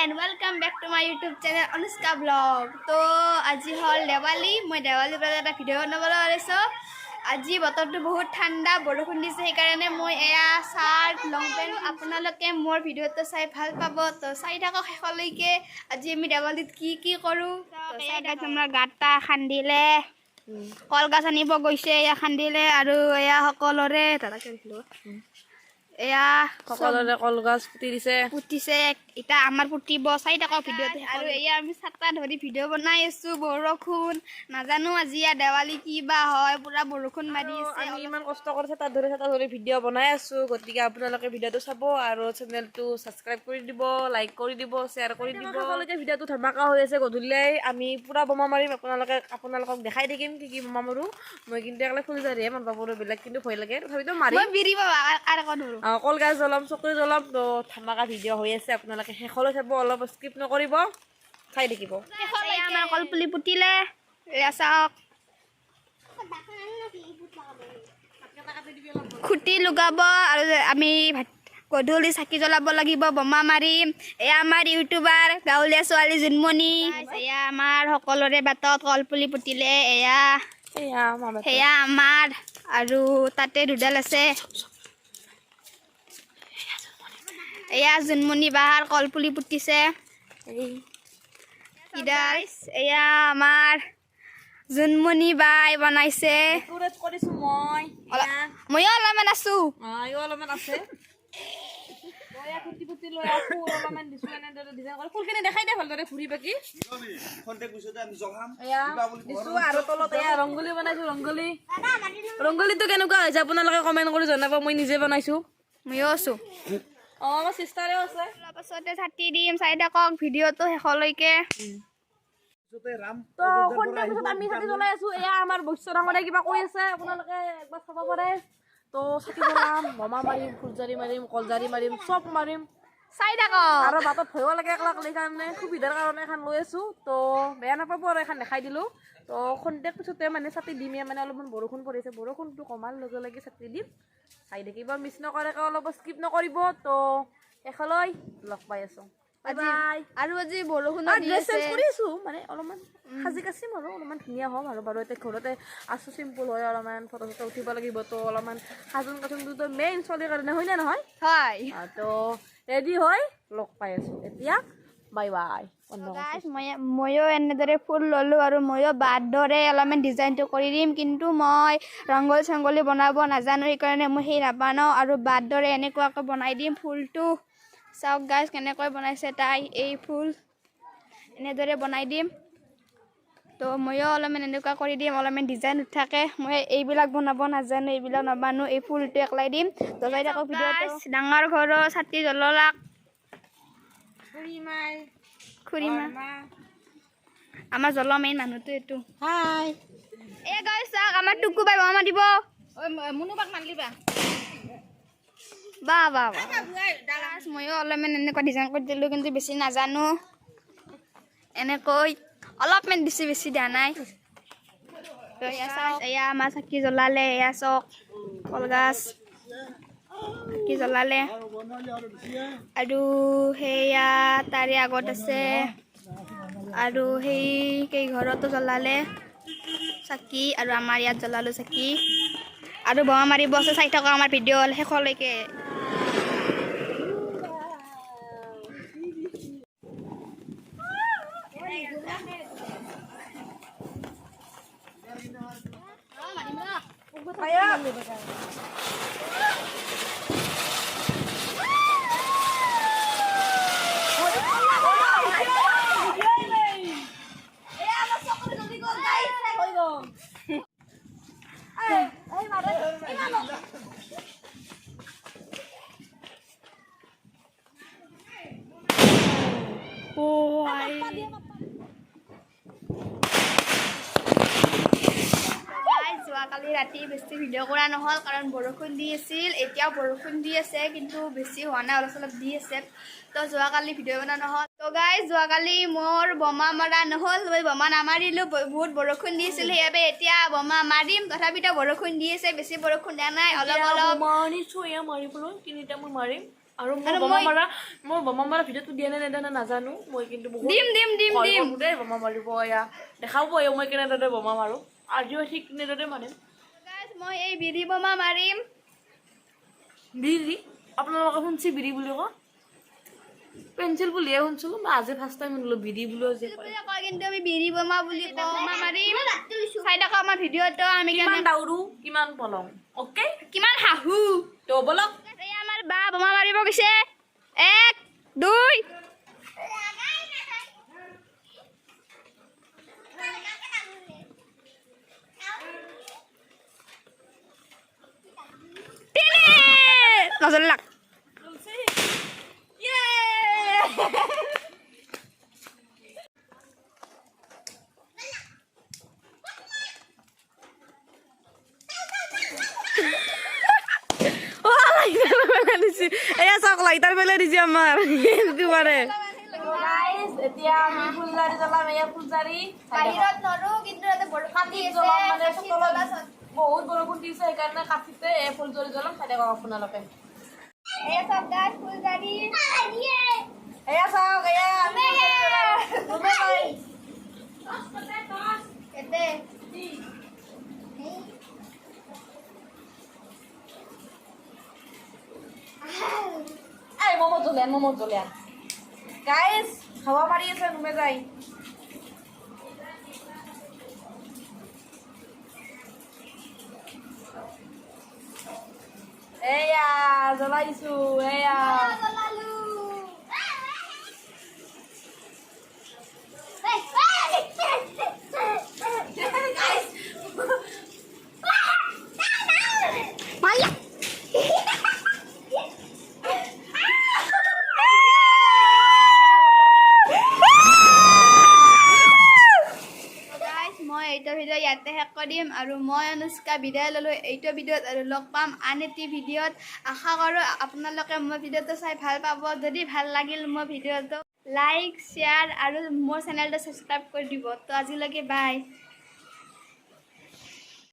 and welcome back to my YouTube channel Anushka Vlog. तो আজি হল দেৱালী মই দেৱালীৰ পৰা এটা ভিডিঅ' বনাবলৈ ওলাইছো। আজি বতৰটো বহুত ঠাণ্ডা বৰষুণ দিছে সেইকাৰণে মই এয়া শাৰ্ট লং পেন্ট আপোনালোকে মোৰ ভিডিঅ'টো চাই ভাল পাব তো চাই থাকক শেষলৈকে। আজি আমি দেৱালীত কি কৰো আমাৰ গাটা খান্দিলে কলগছ আনিব গৈছে এয়া খান্দিলে আৰু এয়া সকলোৰে দাদাকে দেখিলো এয়া সকলোৰে কলগছ পুতিছে এটা আমাৰ পুতিব চাই থাকক ভিডিঅ'টো আৰু এয়া আমি ছাতা ধৰি ভিডিঅ' বনাই আছো বৰষুণ নাজানো আজি দেৱালী কি বা হয় পুৰা বৰষুণ মাৰি আছে আমি ইমান কষ্ট কৰি ছাতা ধৰি ভিডিঅ' বনাই আছো গতিকে আপোনালোকে ভিডিঅ'টো চাব আৰু চেনেলটো সাবস্ক্ৰাইব কৰি দিব লাইক কৰি দিব শ্বেয়াৰ কৰি দিব সকলোকে ভিডিঅ'টো ধমাকা হৈ আছে গধূলিলৈ আমি পুৰা বোমা মাৰিম আপোনালোকক দেখাই থাকিম কি বোমা মাৰো মই কিন্তু একলা ফুলজাৰিহে মন পাব বেলেগ কিন্তু ভয় লাগে তথাপিতো মাৰিম মই বিৰিব আৰু কোন কলগছ জ্বলাম চকৰি জ্বলাম তো ধমাকা ভিডিঅ' হৈ আছে আপোনালোকে শেষলৈ চাব অলপ স্কিপ নকৰিব চাই থাকিব আমাৰ কলপুলি পুতিলে এয়া চাওক খুঁটি লগাব আৰু আমি গধূলি চাকি জ্বলাব লাগিব বোমা মাৰিম এয়া আমাৰ ইউটিউবাৰ গাঁৱলীয়া ছোৱালী জুনমণি এয়া আমাৰ সকলোৰে বাটত কলপুলি পুতিলে এয়া আমাৰ আৰু তাতে দুডাল আছে এয়া জুনমণি বাহাৰ কলপুলি পুতিছে এয়া আমাৰ জুনমণি বাই বনাইছে ময়ো অলপমান আছো ৰংগলীটো কেনেকুৱা হৈছে আপোনালোকে কমেণ্ট কৰি জনাব মই নিজে বনাইছো ময়ো আছো আমাৰ সিস্টাৰেও আছে পাছতে ছাতি দিম চাই থাকক ভিডিঅ'টো শেষলৈকে তো খন্তেক পিছত আমি ছাতি জ্বলাই আছো এয়া আমাৰ বৈশ্য ডাঙৰে কিবা কৈ আছে আপোনালোকে একবাৰ চাব পাৰে তো ছাতি জ্বলাম বোমা মাৰিম ফুলজাৰি মাৰিম কলজাৰি মাৰিম চব মাৰিম চাই থাকক আৰু বাটত ভয়ো লাগে একলা কাৰণে সুবিধাৰ কাৰণে এখন লৈ আছো তো বেয়া নাপাব আৰু এখন দেখাই দিলো তো খন্তেক পিছতে মানে ছাতি দিমে মানে অলপমান বৰষুণ পৰিছে বৰষুণটো কমাৰ লগে লগে ছাতি দিম চাই দেখিব মিছ নকৰাকৈ অলপ স্কিপ নকৰিব তো শেষলৈ লগ পাই আছো আৰু আজি বৰষুণ মানে অলপমান সাজি কাচিম আৰু অলপমান ধুনীয়া হ'ম আৰু বাৰু এতিয়া ঘৰতে আছো চিম্পুল হয় অলপমান ফটো চটো উঠিব লাগিব তো অলপমান সাজোন কাচোনটো মেইন ছোৱালীৰ কাৰণে হয় নে নহয় হয় তো ৰেডি হৈ লগ পাই আছো এতিয়া বাই বাই ময়ো এনেদৰে ফুল ল'লোঁ আৰু ময়ো বাট দৰে অলপমান ডিজাইনটো কৰি দিম কিন্তু মই ৰংগলী চংগলী বনাব নাজানো সেইকাৰণে মই সেই নাবনাওঁ আৰু বাট দৰে এনেকুৱাকৈ বনাই দিম ফুলটো চাওক গাইজ কেনেকৈ বনাইছে তাই এই ফুল এনেদৰে বনাই দিম তো ময়ো অলপমান এনেকুৱা কৰি দিম অলপমান ডিজাইন উঠাকে মই এইবিলাক বনাব নাজানো এইবিলাক নাবানো এই ফুলটো একলাই দিম তো চাই থাকক ভিডিঅ'টো ডাঙৰ ঘৰৰ ছাতি জ্বলালাক খুৰীমা আমাৰ জ্বলোৱা মেইন মানুহটো এইটো হাই এই গাইজ চাওক আমাৰ টুকু বাই বোমা মাৰিব মুনুবাক মাৰিবা বাহ বাহ ময়ো অলপমান এনেকুৱা ডিজাইন কৰি দিলোঁ কিন্তু বেছি নাজানো এনেকৈ অলপমান বেছি দিয়া নাই এয়া আমাৰ চাকি জ্বলালে এয়া চক কলগছ চাকি জ্বলালে আৰু সেয়া তাৰে আগত আছে আৰু সেই কেইঘৰতো জ্বলালে চাকি আৰু আমাৰ ইয়াত জ্বলালোঁ চাকি আৰু বোমা মাৰিব আছে চাই থকা আমাৰ ভিডিঅ' শেষলৈকে যোৱাকালি ৰাতি বেছি ভিডিঅ' কৰা নহ'ল কাৰণ বৰষুণ দি আছিল এতিয়াও বৰষুণ দি আছে কিন্তু বেছি হোৱা নাই অলপ চলপ দি আছে তো যোৱাকালি ভিডিঅ' বনোৱা নহ'ল তো গাইজ যোৱাকালি মোৰ বোমা মৰা নহ'ল মই বোমা নামাৰিলোঁ বহুত বৰষুণ দি আছিল সেইবাবে এতিয়া বোমা মাৰিম তথাপিতো বৰষুণ দি আছে বেছি বৰষুণ দিয়া নাই অলপ অলপ মাৰিবলৈ তিনিটা মই মাৰিম আৰু মোৰ বোমা মাৰা ভিডিঅ'টো দিয়ে নে নেদে নাজানো মই কিন্তু বহুত দিম দেই বোমা মাৰিব এয়া দেখাব মই কেনেদৰে বোমা মাৰো আজিও ঠিক কেনেদৰে মাৰিম মই এই বিৰি বোমা মাৰিম বিৰি আপোনালোকে শুনছি বিৰি বুলি কয় পেঞ্চিল বুলিহে শুনছো মই আজি ফাৰ্ষ্ট টাইম শুনিলো বিৰি বুলিও যে কয় কিন্তু আমি বিৰি বোমা বুলি কওঁ বোমা মাৰিম চাই থাকক আমাৰ ভিডিঅ'টো আমি কিমান দাউৰো কিমান পলং অ'কে কিমান হাহু তো বলক এই আমাৰ বা বোমা মাৰিব গৈছে 1 2 নজৰ লাগ এয়া চাওক লাইটাৰ পেলাই দিছে আমাৰ একেবাৰে এতিয়া আমি ফুলজাৰি জ্বলাম এয়া ফুলজাৰি বাহিৰত নৰো কিন্তু ইয়াতে কাটি জ্বলাম মানে বহুত বৰষুণ দিছে সেইকাৰণে কাটিতে এই ফুলজাৰি জ্বলাম চাই থাকক আপোনালোকে এয়া সব গাছ ফুলজাৰি এয়া চাওক এয়া এতে এই মোমো জ্বলিয়া গাইজ খাব পাৰি আছে নুমে যাই এয়া জ্বলাইছো এয়া ভিডিঅ' ইয়াতে শেষ কৰিম আৰু মই অনুষ্কা বিদায় ল'লোঁ এইটো ভিডিঅ'ত আৰু লগ পাম আন এটি ভিডিঅ'ত আশা কৰোঁ আপোনালোকে মোৰ ভিডিঅ'টো চাই ভাল পাব যদি ভাল লাগিল মোৰ ভিডিঅ'টো লাইক শ্বেয়াৰ আৰু মোৰ চেনেলটো ছাবস্ক্ৰাইব কৰি দিব তো আজিলৈকে বাই